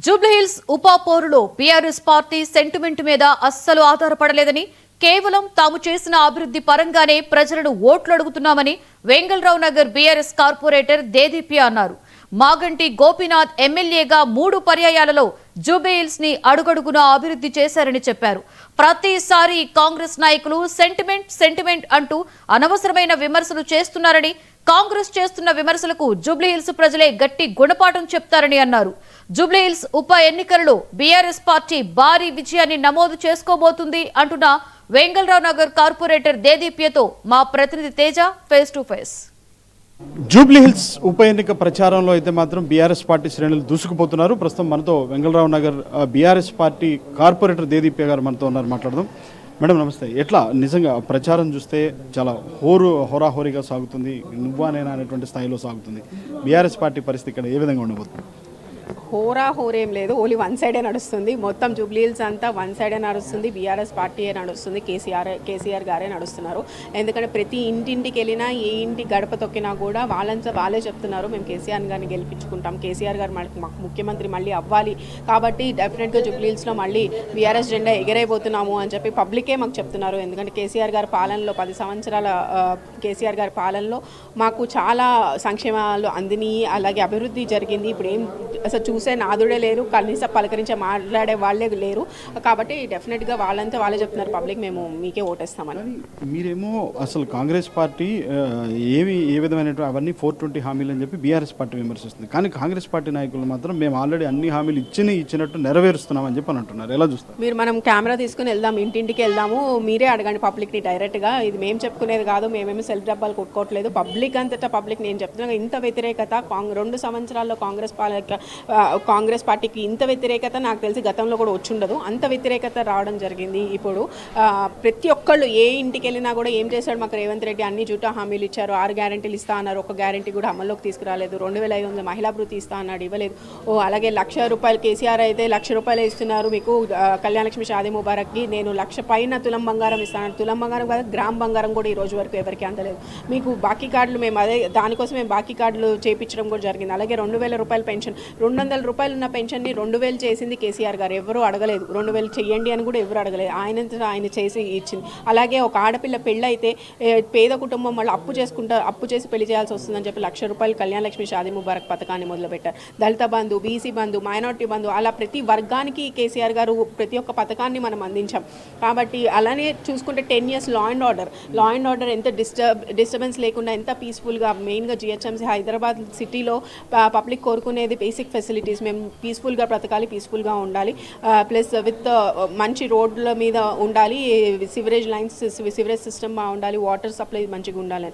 జూబ్లీహిల్స్ ఉప పోరులో BRS party sentiment మీద అస్సలు ఆధారపడలేదని, కేవలం తాము చేసిన అభివృద్ధి పరంగానే ప్రజలను ఓట్లు అడుగుతున్నామని వెంగళరావు నగర్ బీఆర్ఎస్ కార్పొరేటర్ దేదీప్య అన్నారు. మాగంటి గోపీనాథ్ ఎమ్మెల్యేగా 3 పర్యాయాలలో జూబ్లీహిల్స్ ని అడుగడుగునా అభివృద్ధి చేశారని చెప్పారు. ప్రతిసారి కాంగ్రెస్ నాయకులు సెంటిమెంట్ అంటూ అనవసరమైన విమర్శలు చేస్తున్నారని, కాంగ్రెస్ చేస్తున్న విమర్శలకు జూబ్లీహిల్స్ ప్రజలే గట్టి గుణపాఠం చెప్తారని అన్నారు. జూబ్లీహిల్స్ ఉప ఎన్నికలలో బీఆర్ఎస్ పార్టీ భారీ విజయాన్ని నమోదు చేసుకోబోతుంది అంటున్న వెంగళరావు నగర్ కార్పొరేటర్ దేదీప్యతో మా ప్రతినిధి Teja face to face. Jubilee Hills ఉప ఎన్నిక ప్రచారంలో అయితే మాత్రం బీఆర్ఎస్ పార్టీ శ్రేణులు దూసుకుపోతున్నారు. ప్రస్తుతం మనతో వెంగళరావు నగర్ బీఆర్ఎస్ పార్టీ కార్పొరేటర్ దేదీప్య గారు మనతో ఉన్నారు. మాట్లాడదాం. మేడం నమస్తే. ఎట్లా నిజంగా ప్రచారం చూస్తే చాలా హోరాహోరీగా సాగుతుంది, నువ్వా నేనా అనేటువంటి స్థాయిలో సాగుతుంది. బీఆర్ఎస్ పార్టీ పరిస్థితి ఇక్కడ ఏ విధంగా ఉండబోతుంది? హోరేం లేదు, ఓన్లీ వన్ సైడే నడుస్తుంది. మొత్తం జూబ్లీహిల్స్ అంతా వన్ సైడే నడుస్తుంది. బీఆర్ఎస్ పార్టీయే నడుస్తుంది, కేసీఆర్ గారే నడుస్తున్నారు. ఎందుకంటే ప్రతి ఇంటింటికి వెళ్ళినా, ఏ ఇంటి గడప తొక్కినా కూడా వాళ్ళే చెప్తున్నారు, మేము కేసీఆర్ గారిని గెలిపించుకుంటాం, కేసీఆర్ గారు మాకు ముఖ్యమంత్రి మళ్ళీ అవ్వాలి, కాబట్టి డెఫినెట్గా జూబ్లీహిల్స్లో మళ్ళీ బీఆర్ఎస్ జెండా ఎగరైపోతున్నాము అని చెప్పి పబ్లికే మాకు చెప్తున్నారు. ఎందుకంటే కేసీఆర్ గారి పాలనలో 10 సంవత్సరాల కేసీఆర్ గారి పాలనలో మాకు చాలా సంక్షేమాలు అందినాయి, అలాగే అభివృద్ధి జరిగింది. ఇప్పుడు ఏం అసలు చూసే నాదుడే లేరు, కనీసం పలకరించే మాట్లాడే వాళ్ళే లేరు. కాబట్టి డెఫినెట్గా వాళ్ళంతా వాళ్ళే చెప్తున్నారు పబ్లిక్ మేము మీకే ఓటేస్తామని. మీరేమో అసలు కాంగ్రెస్ పార్టీ ఏ విధమైనటువంటి అవన్నీ 420 హామీలు అని చెప్పి బీఆర్ఎస్ పార్టీ విమర్శిస్తుంది. కానీ కాంగ్రెస్ పార్టీ నాయకులు మాత్రం మేము ఆల్రెడీ అన్ని హామీలు ఇచ్చినట్టు నెరవేరుస్తున్నామని చెప్పి అని అంటున్నారు. ఎలా చూస్తారు? మీరు మనం కెమెరా తీసుకుని వెళ్దాం, ఇంటింటికి వెళ్దాము, మీరే అడగండి పబ్లిక్ని డైరెక్ట్గా. ఇది మేము చెప్పుకునేది కాదు, మేమేమి సెల్ఫ్ డబ్బాలు కొట్టుకోవట్లేదు. పబ్లిక్ అంతటా పబ్లిక్ నేను చెప్తున్నాను, ఇంత వ్యతిరేకత 2 సంవత్సరాల్లో కాంగ్రెస్ పార్టీకి ఇంత వ్యతిరేకత నాకు తెలిసి గతంలో కూడా వచ్చుండదు. అంత వ్యతిరేకత రావడం జరిగింది. ఇప్పుడు ప్రతి ఒక్కళ్ళు ఏ ఇంటికి వెళ్ళినా కూడా ఏం చేశాడు మాకు రేవంత్ రెడ్డి, అన్ని జూటా హామీలు ఇచ్చారు, 6 గ్యారెంటీలు ఇస్తా అన్నారు, ఒక గ్యారెంటీ కూడా అమల్లోకి తీసుకురాలేదు. 2500 మహిళా భృతి ఇస్తా అన్నాడు, ఇవ్వలేదు. అలాగే ₹1,00,000 కేసీఆర్ అయితే ₹1,00,000 ఇస్తున్నారు మీకు కళ్యాణలక్ష్మి షాదీ ముబారక్కి. నేను 1,00,000 పైన తులం బంగారం ఇస్తాను, తులం బంగారం కాదు గ్రామ్ బంగారం కూడా ఈ రోజు వరకు ఎవరికి అందలేదు. మీకు బాకీ కార్డులు మేము దానికోసం మేము బాకీ కార్డులు చేయించడం కూడా జరిగింది. అలాగే ₹2,000 పెన్షన్, ₹200 ఉన్న పెన్షన్ని 2,000 చేసింది కేసీఆర్ గారు. ఎవరు అడగలేదు, 2,000 చెయ్యండి అని కూడా ఎవరు అడగలేదు, ఆయన చేసి ఇచ్చింది. అలాగే ఒక ఆడపిల్ల పెళ్ళైతే పేద కుటుంబం వాళ్ళు అప్పు చేసి పెళ్లి చేయాల్సి వస్తుందని చెప్పి ₹1,00,000 కళ్యాణలక్ష్మి షాదీ ముబారక్ పథకాన్ని మొదలుపెట్టారు. దళిత బంధు, బీసీ బంధు, మైనార్టీ బంధు, అలా ప్రతి వర్గానికి కేసీఆర్ గారు ప్రతి ఒక్క పథకాన్ని మనం అందించాం. కాబట్టి అలానే చూసుకుంటే 10 years లా అండ్ ఆర్డర్ ఎంత డిస్టర్బెన్స్ లేకుండా ఎంత పీస్ఫుల్గా, మెయిన్గా జిహెచ్ఎంసీ హైదరాబాద్ సిటీలో పబ్లిక్ కోరుకునేది బేసిక్ ఫెసిలిటీస్. మేము పీస్ఫుల్గా బ్రతకాలి, పీస్ఫుల్గా ఉండాలి, ప్లస్ విత్ మంచి రోడ్ల మీద ఉండాలి, సివరేజ్ సిస్టమ్ బాగుండాలి, వాటర్ సప్లై మంచిగా ఉండాలని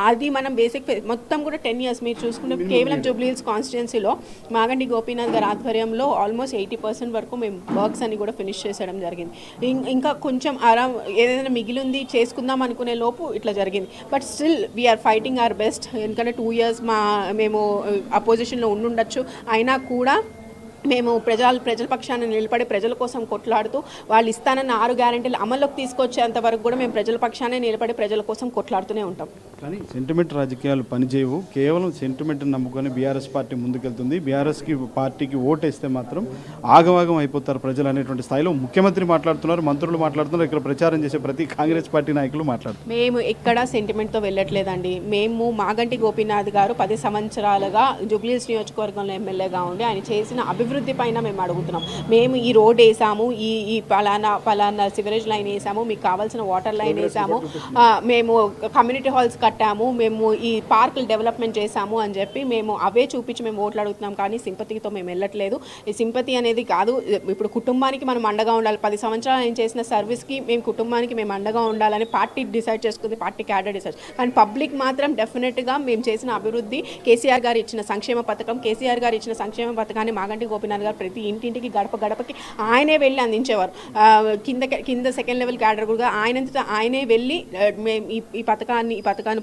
అది మనం బేసిక్ మొత్తం కూడా 10 years మీరు చూసుకుంటే కేవలం జూబ్లీహిల్స్ కాన్స్టిట్యున్సీలో మాగంటి గోపీనాథ్ గారి ఆధ్వర్యంలో ఆల్మోస్ట్ 80% వరకు మేము వర్క్స్ అన్ని కూడా ఫినిష్ చేసేయడం జరిగింది. ఇంకా కొంచెం ఏదైనా మిగిలింది చేసుకుందాం అనుకునే లోపు ఇట్లా జరిగింది. But still we're fighting our best. ఎందుకంటే 2 years మేము అపోజిషన్లో ఉండుండొచ్చు, అయినా కూడా మేము ప్రజల పక్షాన్ని నిలబడి ప్రజల కోసం కొట్లాడుతూ వాళ్ళు ఇస్తానన్న 6 గ్యారెంటీలు అమల్లోకి తీసుకొచ్చేంత వరకు కూడా మేము ప్రజల పక్షాన్ని నిలబడి ప్రజల కోసం కొట్లాడుతూనే ఉంటాం. కానీ సెంటిమెంట్ రాజకీయాలు పనిచేయవు. కేవలం సెంటిమెంట్ని నమ్ముకొని బీఆర్ఎస్ పార్టీ ముందుకెళ్తుంది. బీఆర్ఎస్కి పార్టీకి ఓటేస్తే మాత్రం ఆగమాగం అయిపోతారు ప్రజలు అనేటువంటి స్థాయిలో ముఖ్యమంత్రి మాట్లాడుతున్నారు, మంత్రులు మాట్లాడుతున్నారు, ఇక్కడ ప్రచారం చేసే ప్రతి కాంగ్రెస్ పార్టీ నాయకులు మాట్లాడుతున్నారు. మేము ఎక్కడ సెంటిమెంట్తో వెళ్ళట్లేదండి. మేము మాగంటి గోపీనాథ్ గారు 10 సంవత్సరాలుగా జూబ్లీహిల్స్ నియోజకవర్గంలో ఎమ్మెల్యేగా ఉండి ఆయన చేసిన అభివృద్ధి పైన మేము అడుగుతున్నాం. మేము ఈ రోడ్ వేసాము, ఈ పలానా సివరేజ్ లైన్ వేసాము, మీకు కావాల్సిన వాటర్ లైన్ వేసాము, మేము కమ్యూనిటీ హాల్స్ కట్టాము, మేము ఈ పార్కులు డెవలప్మెంట్ చేశాము అని చెప్పి మేము అవే చూపించి మేము ఓట్లు అడుగుతున్నాం. కానీ సింపతితో మేము వెళ్ళట్లేదు. ఈ సింపతి అనేది కాదు. ఇప్పుడు కుటుంబానికి మనం అండగా ఉండాలి. 10 సంవత్సరాలు నేను చేసిన సర్వీస్కి కుటుంబానికి మేము అండగా ఉండాలని పార్టీ డిసైడ్ చేసుకుంది, పార్టీ క్యాడర్ డిసైడ్. కానీ పబ్లిక్ మాత్రం డెఫినెట్గా మేము చేసిన అభివృద్ధి, కేసీఆర్ గారు ఇచ్చిన సంక్షేమ పథకాన్ని మాగంటి గోపీనాథ్ గారు ప్రతి ఇంటింటికి గడపకి ఆయనే వెళ్ళి అందించేవారు. కింద సెకండ్ లెవెల్ క్యాడర్ కూడా ఆయనే వెళ్ళి మేము ఈ పథకాన్ని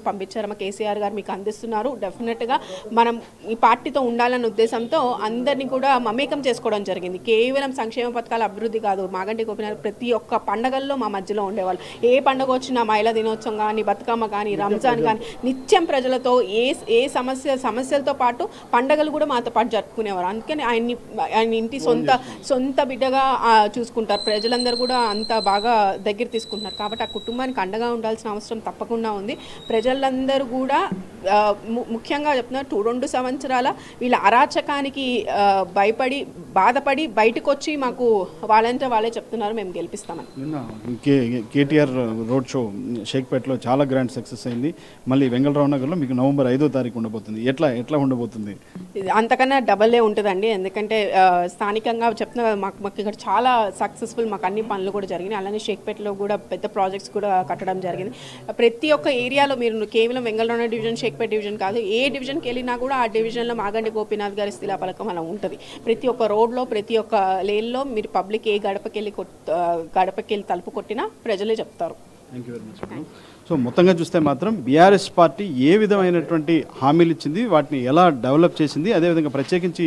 పంపించారు, మా కేసీఆర్ గారు మీకు అందిస్తున్నారు, డెఫినెట్గా మనం ఈ పార్టీతో ఉండాలన్న ఉద్దేశంతో అందరినీ కూడా మమేకం చేసుకోవడం జరిగింది. కేవలం సంక్షేమ పథకాల అభివృద్ధి కాదు, మాగంటి గోపీనాథ్ ప్రతి ఒక్క పండగల్లో మా మధ్యలో ఉండేవాళ్ళు. ఏ పండుగ వచ్చినా మహిళా దినోత్సవం కానీ, బతుకమ్మ కానీ, రంజాన్ కానీ నిత్యం ప్రజలతో ఏ సమస్యలతో పాటు పండగలు కూడా మాతో పాటు జరుపుకునేవారు. అందుకని ఆయన్ని ఆయన ఇంటి సొంత బిడ్డగా చూసుకుంటారు. ప్రజలందరూ కూడా అంత బాగా దగ్గర తీసుకుంటున్నారు. కాబట్టి ఆ కుటుంబానికి అండగా ఉండాల్సిన అవసరం తప్పకుండా ఉంది. ప్రజలందరూ కూడా ముఖ్యంగా చెప్తున్నారు 2 సంవత్సరాల వీళ్ళ అరాచకానికి భయపడి బాధపడి బయటకు వచ్చి మాకు వాళ్ళంటే వాళ్ళే చెప్తున్నారు మేము గెలిపిస్తామని. నిన్న కేటీఆర్ రోడ్ షో షేక్పేటలో చాలా గ్రాండ్ సక్సెస్ అయింది. మళ్ళీ వెంగళరావు నగర్లో మీకు నవంబర్ 5వ తారీఖు ఉండబోతుంది. ఎట్లా ఉండబోతుంది? అంతకన్నా డబల్లే ఉంటుందండి. ఎందుకంటే స్థానికంగా చెప్తున్నా మాకు ఇక్కడ చాలా సక్సెస్ఫుల్, మాకు అన్ని పనులు కూడా జరిగినాయి. అలానే షేక్పేటలో కూడా పెద్ద ప్రాజెక్ట్స్ కూడా కట్టడం జరిగింది. ప్రతి ఒక్క ఏరియాలో మీరు కేవలం వెంగళరావు డివిజన్, షేక్పేట డివిజన్ కాదు, ఏ డివిజన్కి వెళ్ళినా కూడా ఆ డివిజన్లో మాగంటి గోపీనాథ్ గారి శిలాఫలకం అలా ఉంటుంది. ప్రతి ఒక్క రోడ్లో, ప్రతి ఒక్క లేన్లో మీరు పబ్లిక్ ఏ గడపకెళ్ళి తలుపు కొట్టినా ప్రజలే చెప్తారు. Thank you very much madam. So మొత్తంగా చూస్తే మాత్రం బీఆర్ఎస్ పార్టీ ఏ విధమైనటువంటి హామీలు ఇచ్చింది, వాటిని ఎలా డెవలప్ చేసింది, అదేవిధంగా ప్రత్యేకించి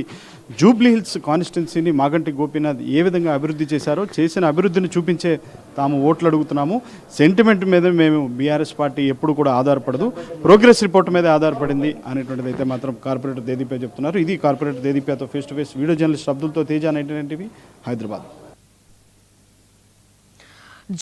జూబ్లీ హిల్స్ కాన్స్టిట్యున్సీని మాగంటి గోపీనాథ్ ఏ విధంగా అభివృద్ధి చేశారో, చేసిన అభివృద్ధిని చూపించే తాము ఓట్లు అడుగుతున్నాము. సెంటిమెంట్ మీద మేము బీఆర్ఎస్ పార్టీ ఎప్పుడు కూడా ఆధారపడదు, ప్రోగ్రెస్ రిపోర్ట్ మీద ఆధారపడింది అనేటువంటిది అయితే మాత్రం కార్పొరేటర్ దేదీప్య చెప్తున్నారు. ఇది కార్పొరేటర్ దేదీప్యతో face to face video journalist అబ్దుల్తో తేజ 99 టీవీ హైదరాబాద్.